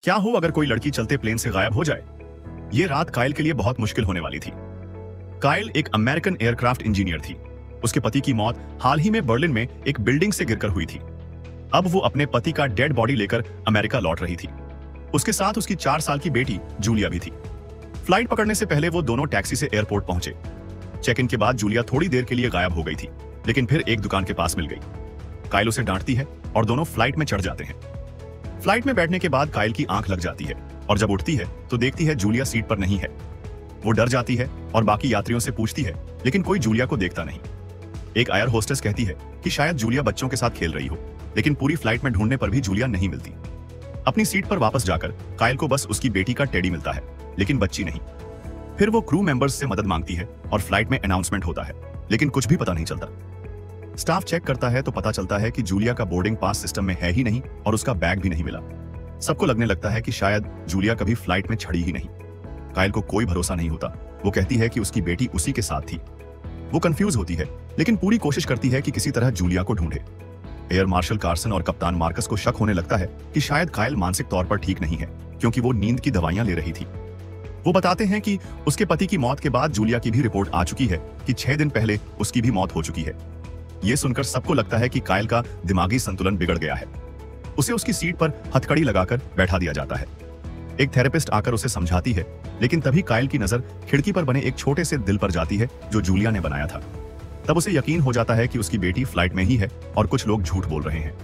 क्या हो अगर कोई लड़की चलते प्लेन से गायब हो जाए। ये रात कायल के लिए बहुत मुश्किल होने वाली थी। कायल एक अमेरिकन एयरक्राफ्ट इंजीनियर थी। उसके पति की मौत हाल ही में बर्लिन में एक बिल्डिंग से गिरकर हुई थी। अब वो अपने पति का डेड बॉडी लेकर अमेरिका लौट रही थी। उसके साथ उसकी 4 साल की बेटी जूलिया भी थी। फ्लाइट पकड़ने से पहले वो दोनों टैक्सी से एयरपोर्ट पहुंचे। चेक इन के बाद जूलिया थोड़ी देर के लिए गायब हो गई थी, लेकिन फिर एक दुकान के पास मिल गई। कायल उसे डांटती है और दोनों फ्लाइट में चढ़ जाते हैं। फ्लाइट में बैठने के बाद कायल की आंख लग जाती है और जब उठती है तो देखती है जूलिया सीट पर नहीं है। वो डर जाती है और बाकी यात्रियों से पूछती है, लेकिन कोई जूलिया को देखता नहीं। एक एयर होस्टेस कहती है कि शायद जूलिया बच्चों के साथ खेल रही हो, लेकिन पूरी फ्लाइट में ढूंढने पर भी जूलिया नहीं मिलती। अपनी सीट पर वापस जाकर कायल को बस उसकी बेटी का टेडी मिलता है, लेकिन बच्ची नहीं। फिर वो क्रू मेंबर्स से मदद मांगती है और फ्लाइट में अनाउंसमेंट होता है, लेकिन कुछ भी पता नहीं चलता। स्टाफ चेक करता है तो पता चलता है कि जूलिया का बोर्डिंग पास सिस्टम में है ही नहीं और उसका बैग भी नहीं मिला। सबको लगने लगता है कि शायद जूलिया कभी फ्लाइट में चढ़ी ही नहीं। कायल को कोई भरोसा नहीं होता। वो कहती है कि उसकी बेटी उसी के साथ थी। वो कंफ्यूज होती है, लेकिन पूरी कोशिश करती है कि किसी तरह जूलिया को ढूंढे। एयर मार्शल कार्सन और कप्तान मार्कस को शक होने लगता है कि शायद कायल मानसिक तौर पर ठीक नहीं है, क्योंकि वो नींद की दवाइयां ले रही थी। वो बताते हैं कि उसके पति की मौत के बाद जूलिया की भी रिपोर्ट आ चुकी है कि 6 दिन पहले उसकी भी मौत हो चुकी है। ये सुनकर सबको लगता है कि कायल का दिमागी संतुलन बिगड़ गया है। उसे उसकी सीट पर हथकड़ी लगाकर बैठा दिया जाता है। एक थेरेपिस्ट आकर उसे समझाती है, लेकिन तभी कायल की नजर खिड़की पर बने एक छोटे से दिल पर जाती है जो जूलिया ने बनाया था। तब उसे यकीन हो जाता है कि उसकी बेटी फ्लाइट में ही है और कुछ लोग झूठ बोल रहे हैं।